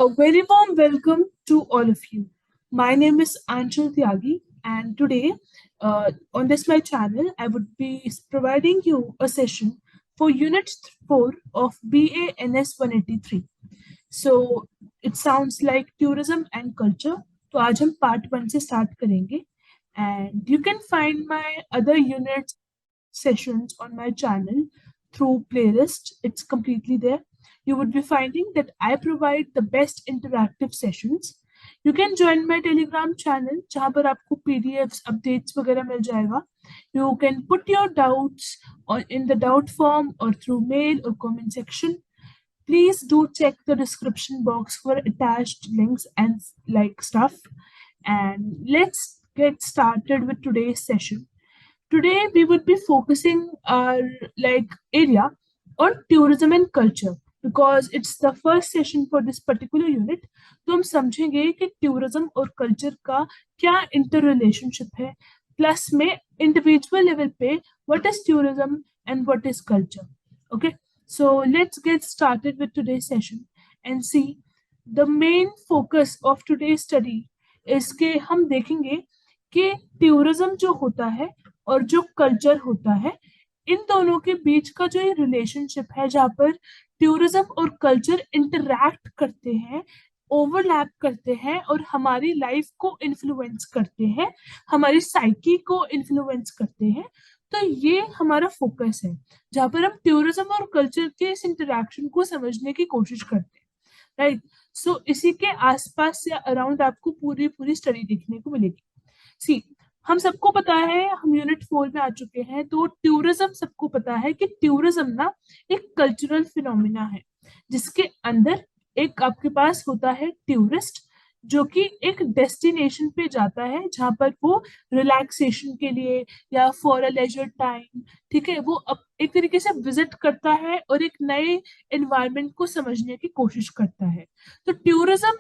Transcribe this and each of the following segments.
A very warm welcome to all of you. My name is Anshul Tyagi, and today on this my channel, I would be providing you a session for Unit 4 of BANS 183. So it sounds like tourism and culture. तो आज हम part 1 से start करेंगे and you can find my other units sessions on my channel through playlist. It's completely there. You would be finding that I provide the best interactive sessions. You can join my Telegram channel जहाँ पर आपको PDFs, updates वगैरह मिल जाएगा. You can put your doubts or in the doubt form or through mail or comment section. Please do check the description box for attached links and like stuff. And let's get started with today's session. Today we would be focusing our area on tourism and culture because it's the first session for this particular unit. तो हम समझेंगे कि tourism और culture का क्या interrelationship है, plus में individual level पे what is tourism and what is culture. Okay, so let's get started with today's session and see the main focus of today's study is कि हम देखेंगे कि tourism जो होता है और जो कल्चर होता है इन दोनों के बीच का जो ये रिलेशनशिप है जहाँ पर टूरिज्म और कल्चर इंटरैक्ट करते हैं, ओवरलैप करते हैं और हमारी लाइफ को इन्फ्लुएंस करते हैं, हमारी साइकी को इन्फ्लुएंस करते हैं. तो ये हमारा फोकस है जहाँ पर हम टूरिज्म और कल्चर के इस इंटरैक्शन को समझने की कोशिश करते हैं. राइट, सो इसी के आसपास या अराउंड आपको पूरी पूरी स्टडी देखने को मिलेगी. सी, हम सबको पता है, हम यूनिट 4 में आ चुके हैं, तो टूरिज्म सबको पता है कि टूरिज्म ना एक कल्चरल फिनोमिना है जिसके अंदर एक आपके पास होता है टूरिस्ट जो कि एक डेस्टिनेशन पे जाता है जहां पर वो रिलैक्सेशन के लिए या फॉर अ लेजर टाइम, ठीक है, वो एक तरीके से विजिट करता है और एक नए एनवायरनमेंट को समझने की कोशिश करता है. तो टूरिज्म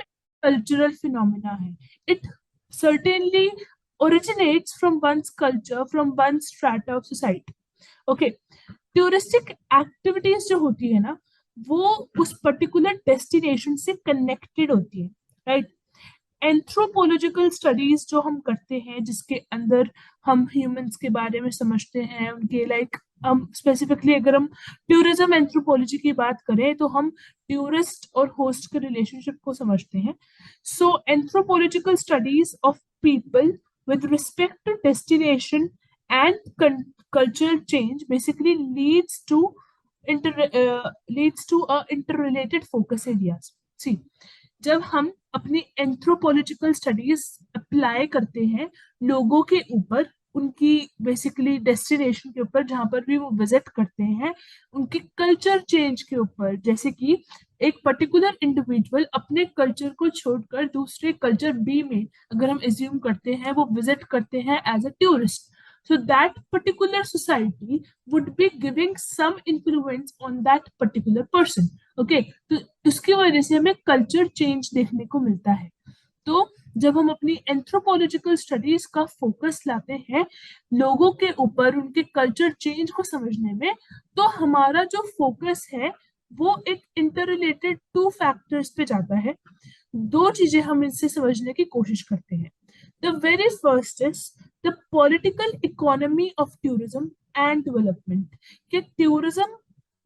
कल्चरल फिनोमिना है. It certainly originates from one's culture, from one's strata of society. Okay, touristic activities जो होती है ना वो उस पर्टिकुलर डेस्टिनेशन से कनेक्टेड होती है. राइट, एंथ्रोपोलॉजिकल स्टडीज जो हम करते हैं जिसके अंदर हम ह्यूमंस के बारे में समझते हैं, उनके हम स्पेसिफिकली अगर हम टूरिज्म एंथ्रोपोलॉजी की बात करें तो हम टूरिस्ट और होस्ट के रिलेशनशिप को समझते हैं. So anthropological studies of people with respect to destination and cultural change basically leads to interrelated focus areas. See, जब हम अपनी एंथ्रोपोलॉजिकल स्टडीज अप्लाई करते हैं लोगों के ऊपर, उनकी बेसिकली डेस्टिनेशन के ऊपर जहां पर भी वो विजिट करते हैं, उनके कल्चर चेंज के ऊपर, जैसे कि एक पर्टिकुलर इंडिविजुअल अपने कल्चर को छोड़कर दूसरे कल्चर बी में अगर हम एज्यूम करते हैं वो विजिट करते हैं as a tourist, so that particular society would be giving some influence on that particular person. Okay, तो उसकी वजह से हमें कल्चर चेंज देखने को मिलता है. तो जब हम अपनी एंथ्रोपोलॉजिकल स्टडीज का फोकस लाते हैं लोगों के ऊपर, उनके कल्चर चेंज को समझने में, तो हमारा जो फोकस है वो एक इंटररिलेटेड टू फैक्टर्स पे जाता है. दो चीजें हम इससे समझने की कोशिश करते हैं. The very first is the political economy of tourism and development. कि टूरिज्म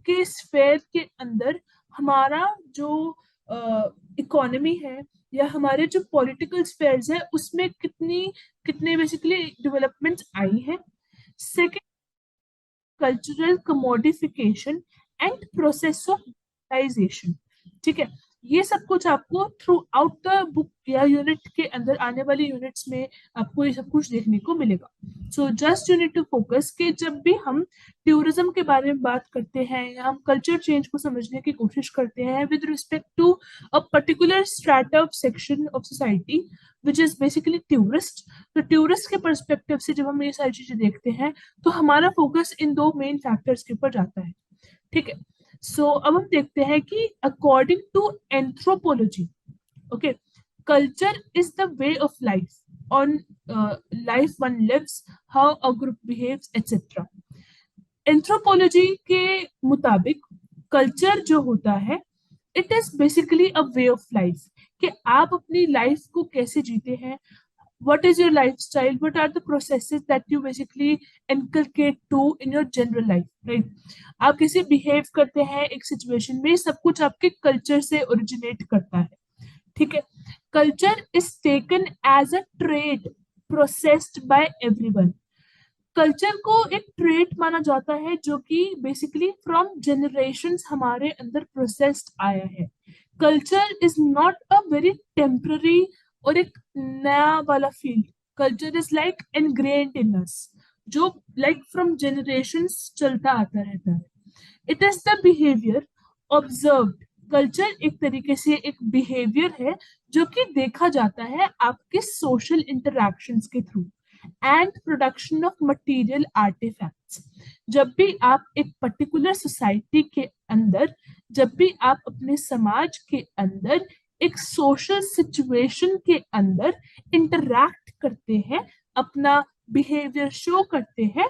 के स्फेयर के अंदर हमारा जो इकोनॉमी है या हमारे जो पॉलिटिकल स्फेयर्स है उसमें कितने बेसिकली डेवलपमेंट्स आई हैं. Second, cultural commodification and process of digitization. ठीक है, ये सब कुछ आपको थ्रू आउट द बुक या यूनिट के अंदर आने वाली यूनिट्स में आपको ये सब कुछ देखने को मिलेगा. So just you need to focus कि जब भी हम टूरिज्म के बारे में बात करते हैं या हम कल्चर चेंज को समझने की कोशिश करते हैं with respect to a particular strata of section of society which is basically tourist, तो टूरिस्ट के परस्पेक्टिव से जब हम ये सारी चीजें देखते हैं तो हमारा फोकस इन दो मेन फैक्टर्स के ऊपर जाता है. ठीक है, सो अब हम देखते हैं कि according to anthropology, okay, culture is the way of life on life one lives, how a group behaves etcetera. Anthropology के मुताबिक कल्चर जो होता है it is basically a way of life, कि आप अपनी लाइफ को कैसे जीते हैं, what is your lifestyle, what are the processes that you basically inculcate to in your general life, right? आप कैसे बिहेव करते हैं एक सिचुएशन में, सब कुछ आपके कल्चर से ओरिजिनेट करता है, ठीक है। Culture is taken as a trade processed by everyone. Culture को एक ट्रेट माना जाता है जो कि बेसिकली फ्रॉम जनरेशंस हमारे अंदर प्रोसेस्ड आया है। Culture is not a very temporary और एक नया वाला फील्ड। कल्चर इज लाइक एनग्रेन्ड इन अस, जो लाइक फ्रॉम जनरेशंस चलता आता रहता है। It is the behaviour observed. Culture एक तरीके से एक बिहेवियर है जो कि देखा जाता है आपके सोशल इंटरैक्शंस के through and production of material artefacts. जब भी आप एक पर्टिकुलर सोसाइटी के अंदर, जब भी आप अपने समाज के अंदर एक सोशल सिचुएशन के अंदर इंटरैक्ट करते हैं, अपना बिहेवियर शो करते हैं,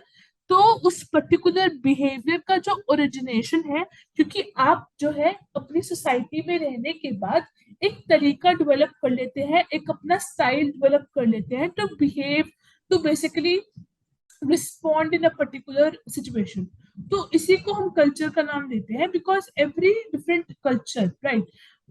तो उस पर्टिकुलर बिहेवियर का जो ओरिजिनेशन है, क्योंकि आप जो है अपनी सोसाइटी में रहने के बाद एक तरीका डेवलप कर लेते हैं, एक अपना स्टाइल डेवलप कर लेते हैं to behave, to basically respond in a particular situation. तो इसी को हम कल्चर का नाम देते हैं, because every different culture, right,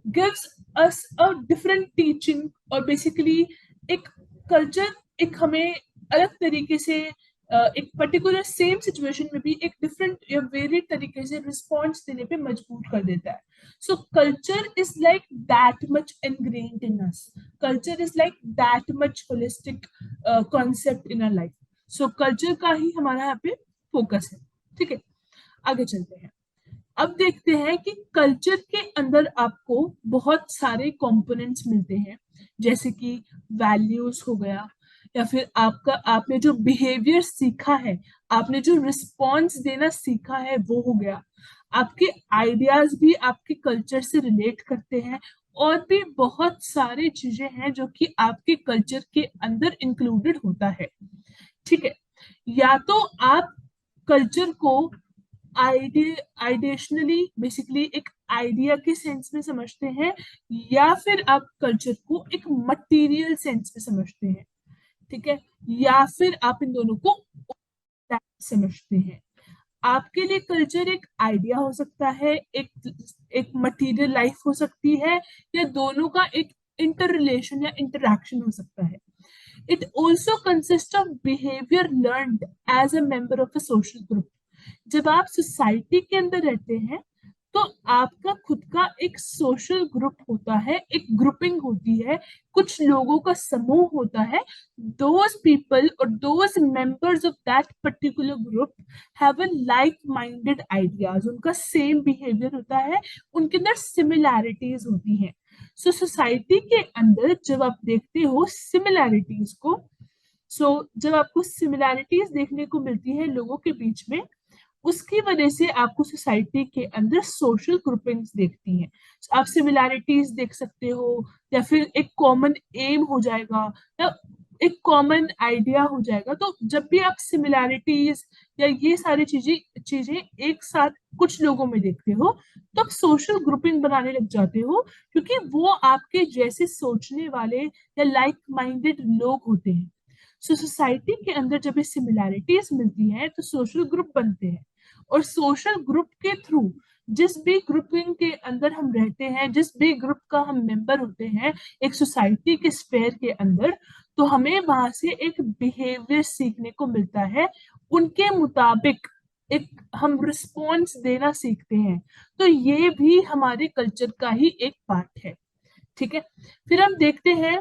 gives us a different teaching. और बेसिकली एक कल्चर एक हमें अलग तरीके से एक पर्टिकुलर सेम सिचुएशन में भी एक डिफरेंट या वेरिड तरीके से रिस्पॉन्स देने पे मजबूर कर देता है। So culture is like that much ingrained in us, culture is like that much holistic concept in our life. So culture का ही हमारा यहाँ पे फोकस है, ठीक है। आगे चलते हैं। अब देखते हैं कि कल्चर के अंदर आपको बहुत सारे कंपोनेंट्स मिलते हैं, जैसे कि वैल्यूज हो गया, या फिर आपका आपने जो बिहेवियर सीखा है, आपने जो रिस्पॉन्स देना सीखा है वो हो गया, आपके आइडियाज भी आपके कल्चर से रिलेट करते हैं, और भी बहुत सारी चीजें हैं जो कि आपके कल्चर के अंदर इंक्लूडेड होता है, ठीक है। या तो आप कल्चर को आइडिएशनली बेसिकली एक आइडिया के सेंस में समझते हैं, या फिर आप कल्चर को एक मटेरियल सेंस में समझते हैं, ठीक है, या फिर आप इन दोनों को समझते हैं। आपके लिए कल्चर एक आइडिया हो सकता है, एक मटेरियल लाइफ हो सकती है, या दोनों का एक इंटर रिलेशन या इंटरैक्शन हो सकता है। It also consist of behaviour learned as a member of a social group. जब आप सोसाइटी के अंदर रहते हैं तो आपका खुद का एक सोशल ग्रुप होता है, एक ग्रुपिंग होती है, कुछ लोगों का समूह होता है। दोज पीपल और those members of that particular group have a like minded ideas, उनका सेम बिहेवियर होता है, उनके अंदर सिमिलैरिटीज होती हैं। सो सोसाइटी के अंदर जब आप देखते हो सिमिलैरिटीज को, जब आपको सिमिलैरिटीज देखने को मिलती है लोगों के बीच में, उसकी वजह से आपको सोसाइटी के अंदर सोशल ग्रुपिंग्स देखती हैं। आप सिमिलैरिटीज देख सकते हो, या फिर एक कॉमन एम हो जाएगा, या एक कॉमन आइडिया हो जाएगा। तो जब भी आप सिमिलैरिटीज या ये सारी चीजें चीजें एक साथ कुछ लोगों में देखते हो, तो आप सोशल ग्रुपिंग बनाने लग जाते हो, क्योंकि वो आपके जैसे सोचने वाले या लाइक माइंडेड लोग होते हैं। सो सोसाइटी के अंदर जब ये सिमिलैरिटीज मिलती हैं तो सोशल ग्रुप बनते हैं, और सोशल ग्रुप के थ्रू जिस भी ग्रुपिंग के अंदर हम रहते हैं, जिस भी ग्रुप का हम मेंबर होते हैं एक सोसाइटी के स्फेयर के अंदर, तो हमें वहां से एक बिहेवियर सीखने को मिलता है, उनके मुताबिक एक हम रिस्पॉन्स देना सीखते हैं। तो ये भी हमारे कल्चर का ही एक पार्ट है, ठीक है। फिर हम देखते हैं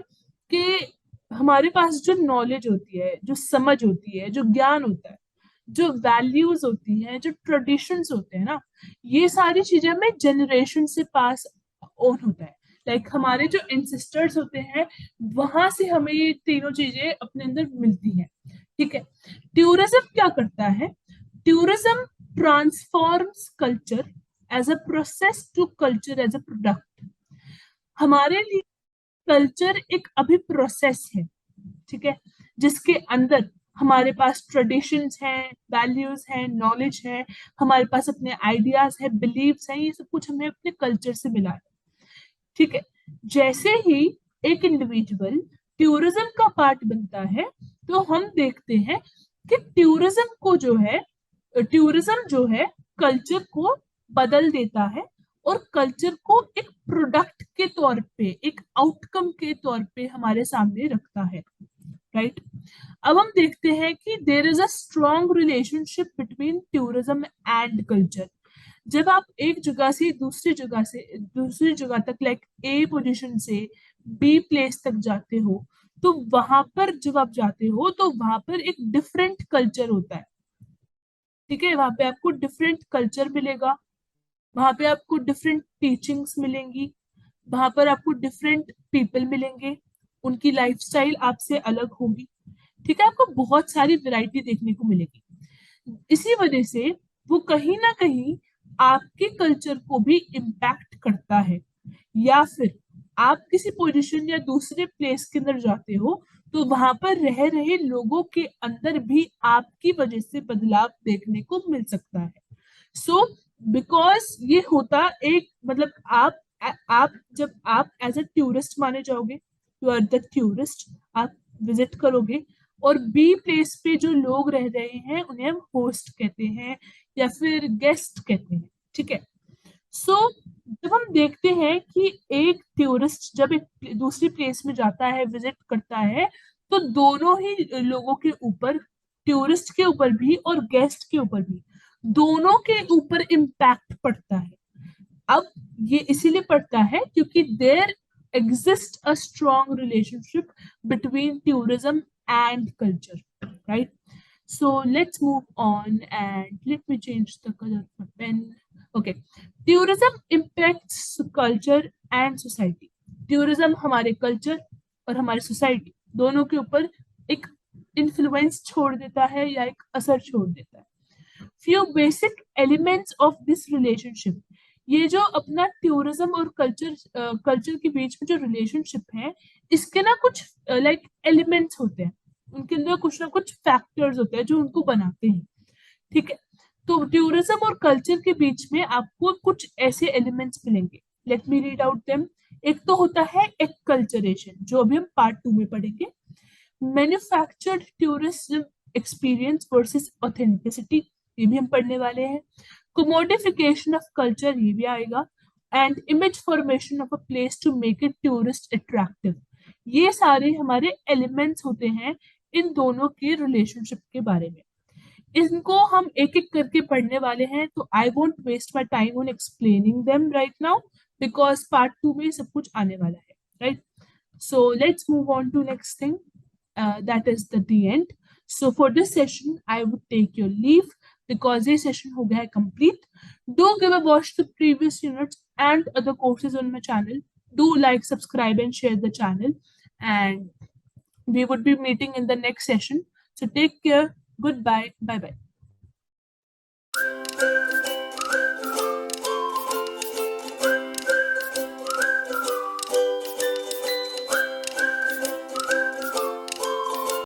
कि हमारे पास जो नॉलेज होती है, जो समझ होती है, जो ज्ञान होता है, जो वैल्यूज होती हैं, जो ट्रेडिशंस होते हैं ना, ये सारी चीजें हमें जनरेशन से पास ऑन होता है। लाइक हमारे जो एंसेस्टर्स होते हैं, वहां से हमें ये तीनों चीजें अपने अंदर मिलती हैं, ठीक है। टूरिज्म क्या करता है? Tourism transforms culture as a process to culture as a product. हमारे लिए कल्चर एक अभी प्रोसेस है, ठीक है, जिसके अंदर हमारे पास ट्रेडिशंस हैं, वैल्यूज हैं, नॉलेज है, हमारे पास अपने आइडियाज है, बिलीव्स हैं, ये सब कुछ हमें अपने कल्चर से मिला है। ठीक है। जैसे ही एक इंडिविजुअल टूरिज्म का पार्ट बनता है, तो हम देखते हैं कि टूरिज्म जो है कल्चर को बदल देता है, और कल्चर को एक प्रोडक्ट के तौर पे, एक आउटकम के तौर पे हमारे सामने रखता है। राइट। अब हम देखते हैं कि there is a strong relationship between tourism and culture. जब आप एक जगह से दूसरी जगह तक, लाइक ए पोजीशन से बी प्लेस तक जाते हो, तो वहां पर जब आप जाते हो तो वहां पर एक डिफरेंट कल्चर होता है। ठीक है। वहां पे आपको डिफरेंट कल्चर मिलेगा, वहां पे आपको डिफरेंट टीचिंग्स मिलेंगी, वहां पर आपको डिफरेंट पीपल मिलेंगे, उनकी लाइफस्टाइल आपसे अलग होगी। ठीक है। आपको बहुत सारी वैरायटी देखने को मिलेगी। इसी वजह से वो कहीं ना कहीं आपके कल्चर को भी इम्पैक्ट करता है। या फिर आप किसी पोजीशन या दूसरे प्लेस के अंदर जाते हो, तो वहां पर रह रहे लोगों के अंदर भी आपकी वजह से बदलाव देखने को मिल सकता है। सो बिकॉज ये होता एक मतलब आप जब आप एज अ टूरिस्ट माने जाओगे, यू आर द टूरिस्ट, आप विजिट करोगे, और बी प्लेस पे जो लोग रह रहे हैं उन्हें हम होस्ट कहते हैं या फिर गेस्ट कहते हैं। ठीक है। सो जब हम देखते हैं कि एक टूरिस्ट जब एक दूसरी प्लेस में जाता है, विजिट करता है, तो दोनों ही लोगों के ऊपर, टूरिस्ट के ऊपर भी और गेस्ट के ऊपर भी, दोनों के ऊपर इम्पैक्ट पड़ता है। अब ये इसीलिए पड़ता है क्योंकि there exist a strong relationship between tourism and culture. Right. So let's move on and let me change the color of my pen. Okay. Tourism impacts culture and society. Tourism हमारे culture और हमारे society दोनों के ऊपर एक influence छोड़ देता है या एक असर छोड़ देता है। Few basic elements of this relationship. ये जो अपना टूरिज्म और कल्चर के बीच में जो रिलेशनशिप है, इसके ना कुछ लाइक एलिमेंट्स होते हैं, उनके अंदर कुछ ना कुछ फैक्टर्स होते हैं जो उनको बनाते हैं। ठीक है। तो टूरिज्म और कल्चर के बीच में आपको कुछ ऐसे एलिमेंट्स मिलेंगे। Let me read out them. एक तो होता है एक्कल्चरेशन, जो अभी हम पार्ट 2 में पढ़ेंगे। Manufactured tourism experience versus authenticity, ये भी हम पढ़ने वाले हैं। कोमोडिफिकेशन ऑफ कल्चर, ये भी आएगा। And image formation of a place to make it tourist attractive, ये सारे हमारे एलिमेंट्स होते हैं इन दोनों के रिलेशनशिप के बारे में। इनको हम एक एक करके पढ़ने वाले हैं, तो I won't waste my time on explaining them right now, because part 2 में सब कुछ आने वाला है। Right. So let's move on to next thing, that is the end. So for this session, I would take your leave because this session ho gaya hai complete. Do give a watch to previous units and other courses on my channel. Do like, subscribe, and share the channel. And we would be meeting in the next session. So take care. Goodbye. Bye bye.